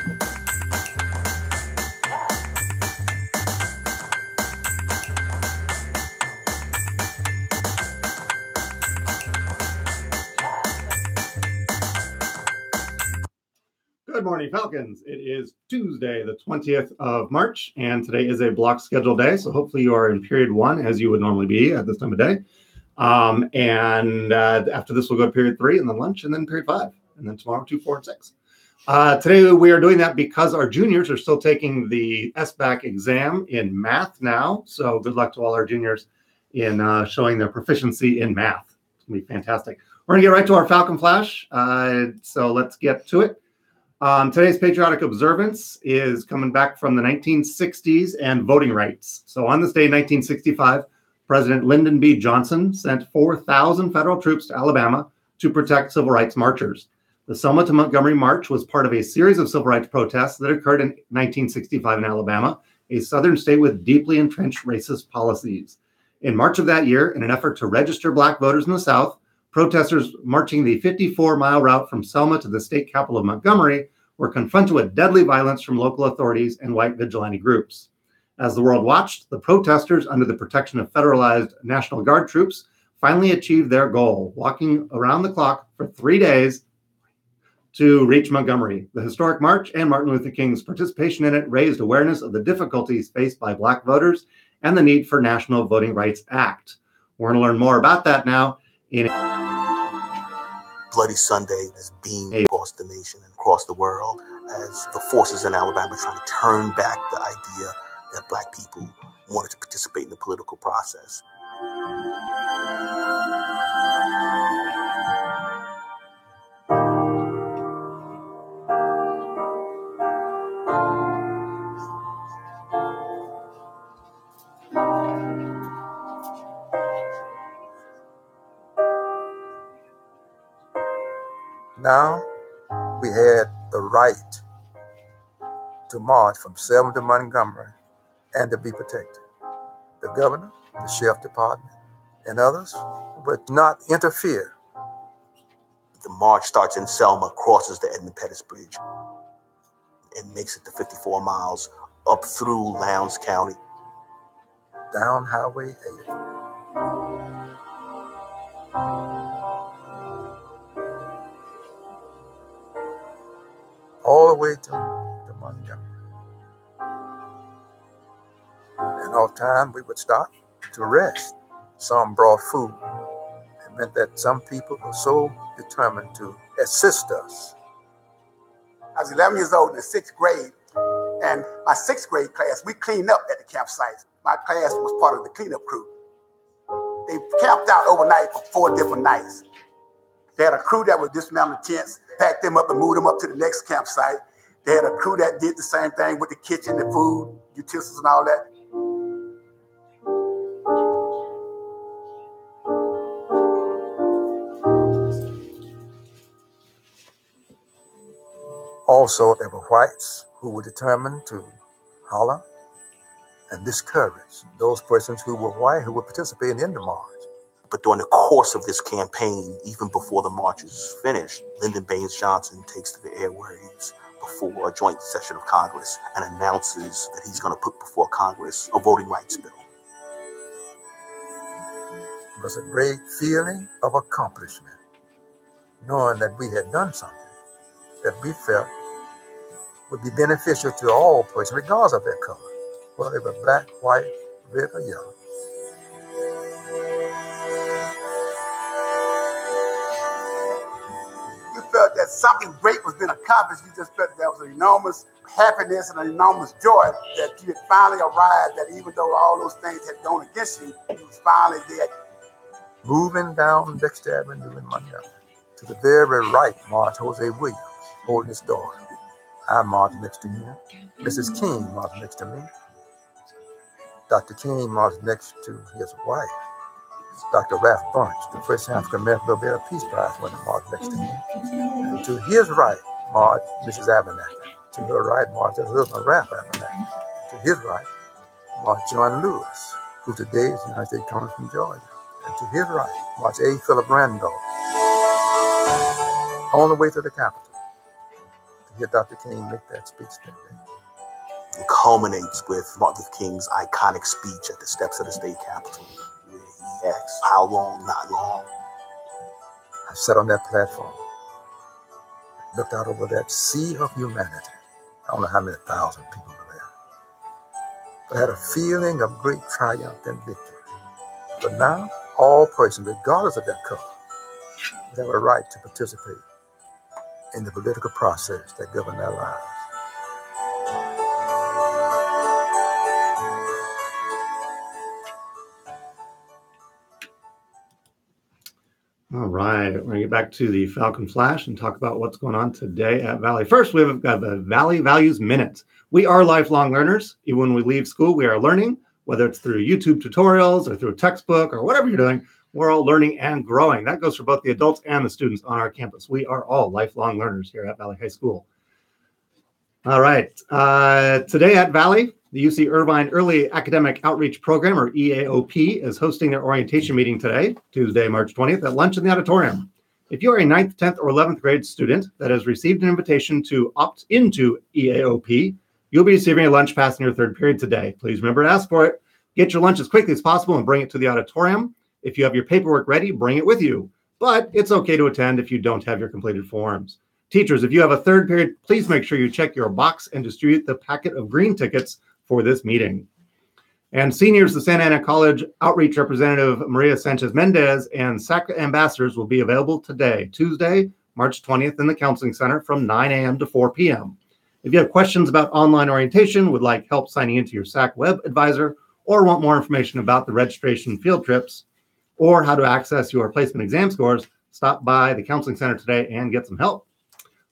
Good morning, Falcons. It is Tuesday, the 20th of March, and today is a block schedule day. So hopefully you are in period 1, as you would normally be at this time of day. After this, we'll go to period 3, and then lunch, and then period 5, and then tomorrow 2, 4, and 6. Today we are doing that because our juniors are still taking the SBAC exam in math now. So good luck to all our juniors in showing their proficiency in math. It's going to be fantastic. We're going to get right to our Falcon Flash. So let's get to it. Today's patriotic observance is coming back from the 1960s and voting rights. So on this day in 1965, President Lyndon B. Johnson sent 4,000 federal troops to Alabama to protect civil rights marchers. The Selma to Montgomery March was part of a series of civil rights protests that occurred in 1965 in Alabama, a southern state with deeply entrenched racist policies. In March of that year, in an effort to register Black voters in the South, protesters marching the 54-mile route from Selma to the state capital of Montgomery were confronted with deadly violence from local authorities and white vigilante groups. As the world watched, the protesters, under the protection of federalized National Guard troops, finally achieved their goal, walking around the clock for 3 days to reach Montgomery. The historic march and Martin Luther King's participation in it raised awareness of the difficulties faced by Black voters and the need for National Voting Rights Act. We're going to learn more about that now in Bloody Sunday is being across the nation and across the world as the forces in Alabama trying to turn back the idea that Black people wanted to participate in the political process. Now we had the right to march from Selma to Montgomery and to be protected. The governor, the sheriff department, and others would not interfere. The march starts in Selma, crosses the Edmund Pettus Bridge, and makes it the 54 miles up through Lowndes County. Down Highway 8. All the way to Montgomery. And all the time we would stop to rest. Some brought food. It meant that some people were so determined to assist us. I was 11 years old in the 6th grade, and my 6th grade class, we cleaned up at the campsite. My class was part of the cleanup crew. They camped out overnight for 4 different nights. They had a crew that would dismantle the tents, pack them up and move them up to the next campsite. They had a crew that did the same thing with the kitchen, the food, utensils and all that. Also, there were whites who were determined to holler and discourage those persons who were white who were participating in the march. But during the course of this campaign, even before the march is finished, Lyndon Baines Johnson takes to the airwaves before a joint session of Congress and announces that he's going to put before Congress a voting rights bill. It was a great feeling of accomplishment, knowing that we had done something that we felt would be beneficial to all persons, regardless of their color, whether they were black, white, red, or yellow. Felt that something great was being accomplished. You just felt that there was an enormous happiness and an enormous joy that you had finally arrived, that even though all those things had gone against you, you was finally there. Moving down Dexter Avenue in Montgomery, to the very right marched Jose Williams, holding his daughter. I marched next to him. Mrs. King marched next to me. Dr. King marched next to his wife, Dr. Ralph Bunch, the first African American Nobel Peace Prize winner, marched next to me. And to his right marched Mrs. Abernathy. To her right marched her husband, Ralph Abernathy. To his right marched John Lewis, who today is the United States Congressman from Georgia. And to his right marched A. Philip Randolph, on the way to the Capitol. To to hear Dr. King make that speech that day. It culminates with Martin Luther King's iconic speech at the steps of the state capitol, where he asks, "How long? Not long." I sat on that platform, looked out over that sea of humanity. I don't know how many thousand people were there, but I had a feeling of great triumph and victory. But now, all persons, regardless of their color, have a right to participate in the political process that governs their lives. All right, we're going to get back to the Falcon Flash and talk about what's going on today at Valley. First, we've got the Valley Values Minute. We are lifelong learners. Even when we leave school, we are learning, whether it's through YouTube tutorials or through a textbook or whatever you're doing, we're all learning and growing. That goes for both the adults and the students on our campus. We are all lifelong learners here at Valley High School. All right, today at Valley, the UC Irvine Early Academic Outreach Program, or EAOP, is hosting their orientation meeting today, Tuesday, March 20th, at lunch in the auditorium. If you are a 9th, 10th, or 11th grade student that has received an invitation to opt into EAOP, you'll be receiving a lunch pass in your third period today. Please remember to ask for it. Get your lunch as quickly as possible and bring it to the auditorium. If you have your paperwork ready, bring it with you. But it's okay to attend if you don't have your completed forms. Teachers, if you have a third period, please make sure you check your box and distribute the packet of green tickets for this meeting. And seniors, the Santa Ana College Outreach Representative Maria Sanchez Mendez and SAC ambassadors will be available today, Tuesday, March 20th in the Counseling Center from 9 a.m. to 4 p.m. If you have questions about online orientation, would like help signing into your SAC web advisor, or want more information about the registration field trips, or how to access your placement exam scores, stop by the Counseling Center today and get some help.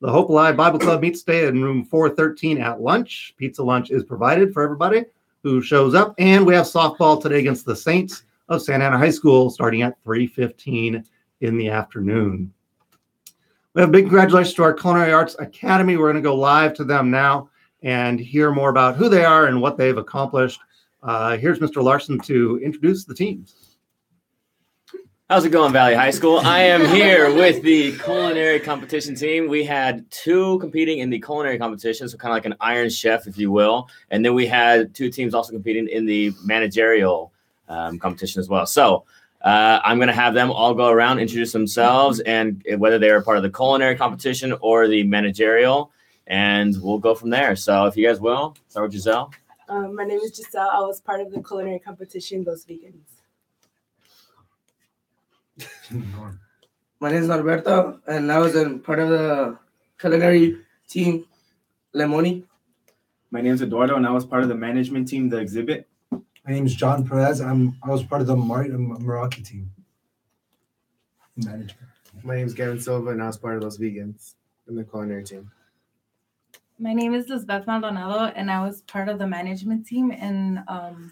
The Hope Alive Bible Club meets today in room 413 at lunch. Pizza lunch is provided for everybody who shows up. And we have softball today against the Saints of Santa Ana High School starting at 3:15 in the afternoon. We have big congratulations to our Culinary Arts Academy. We're going to go live to them now and hear more about who they are and what they've accomplished. Here's Mr. Larson to introduce the teams. How's it going, Valley High School? I am here with the culinary competition team. We had two competing in the culinary competition, so kind of like an Iron Chef, if you will. And then we had two teams also competing in the managerial competition as well. So I'm going to have them all go around, introduce themselves, and whether they are part of the culinary competition or the managerial, and we'll go from there. So if you guys will, start with Giselle. My name is Giselle. I was part of the culinary competition those weekends. My name is Alberto, and I was part of the culinary team, Lemoni. My name is Eduardo, and I was part of the management team, the exhibit. My name is John Perez. I was part of the Meraki team in management. My name is Gavin Silva, and I was part of those vegans in the culinary team. My name is Lisbeth Maldonado, and I was part of the management team in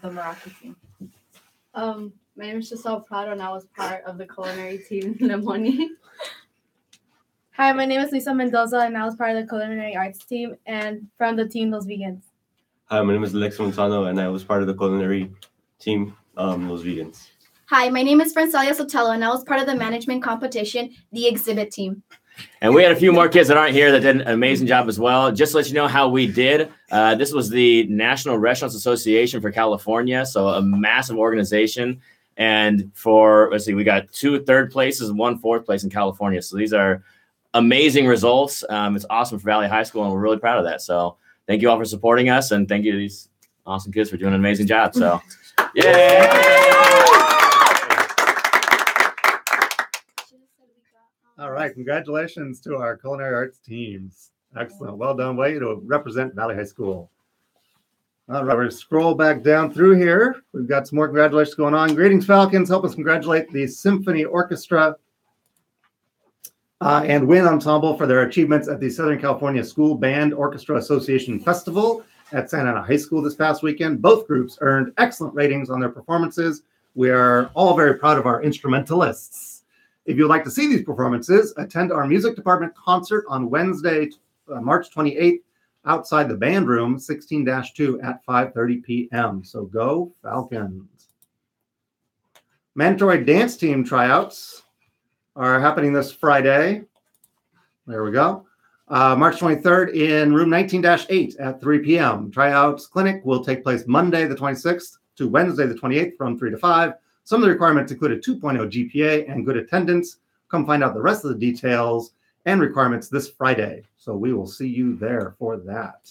the Meraki team. My name is Giselle Prado, and I was part of the culinary team, Lemoni. Hi, my name is Lisa Mendoza, and I was part of the culinary arts team and from the team Los Vegans. Hi, my name is Alex Montano, and I was part of the culinary team, Los Vegans. Hi, my name is Francelia Sotelo, and I was part of the management competition, the exhibit team. And we had a few more kids that aren't here that did an amazing job as well. Just to let you know how we did, this was the National Restaurants Association for California, so a massive organization. And we got 2 third places and 1 fourth place in California. So these are amazing results. It's awesome for Valley High School, and we're really proud of that. So thank you all for supporting us, and thank you to these awesome kids for doing an amazing job. So, yay! All right, congratulations to our culinary arts teams. Excellent, well done, way to represent Valley High School. All right, we're going to scroll back down through here. We've got some more congratulations going on. Greetings, Falcons. Help us congratulate the Symphony Orchestra and Wind Ensemble for their achievements at the Southern California School Band Orchestra Association Festival at Santa Ana High School this past weekend. Both groups earned excellent ratings on their performances. We are all very proud of our instrumentalists. If you'd like to see these performances, attend our music department concert on Wednesday, March 28th, outside the band room, 16-2 at 5:30 p.m. So go Falcons. Mandatory dance team tryouts are happening this Friday. There we go. March 23rd in room 19-8 at 3 p.m. Tryouts clinic will take place Monday the 26th to Wednesday the 28th from 3 to 5. Some of the requirements include a 2.0 GPA and good attendance. Come find out the rest of the details and requirements this Friday. So we will see you there for that.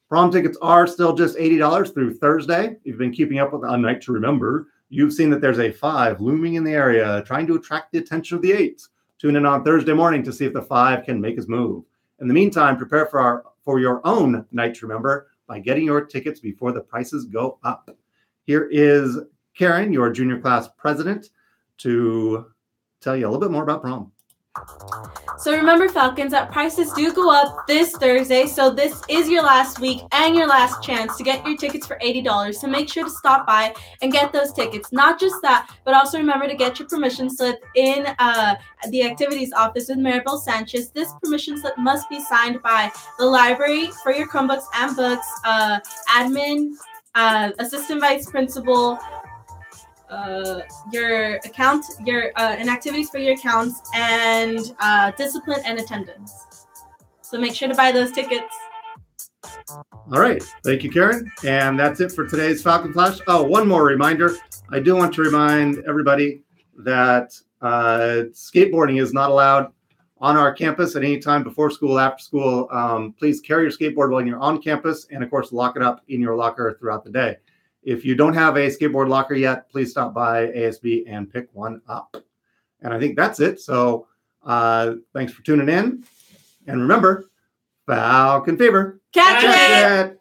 Prom tickets are still just $80 through Thursday. If you've been keeping up with A Night to Remember, you've seen that there's a 5 looming in the area trying to attract the attention of the 8s. Tune in on Thursday morning to see if the 5 can make his move. In the meantime, prepare for your own Night to Remember by getting your tickets before the prices go up. Here is Karen, your junior class president, to tell you a little bit more about prom. So remember, Falcons, that prices do go up this Thursday, so this is your last week and your last chance to get your tickets for $80. So make sure to stop by and get those tickets. Not just that, but also remember to get your permission slip in the activities office with Maribel Sanchez. This permission slip must be signed by the library for your Chromebooks and books, admin, assistant vice principal, your account, and activities for your accounts, and discipline and attendance. So make sure to buy those tickets. All right. Thank you, Karen. And that's it for today's Falcon Flash. Oh, one more reminder. I do want to remind everybody that skateboarding is not allowed on our campus at any time before school, after school. Please carry your skateboard when you're on campus, and of course, lock it up in your locker throughout the day. If you don't have a skateboard locker yet, please stop by ASB and pick one up. And I think that's it. So thanks for tuning in. And remember, Falcon Fever. Catch it!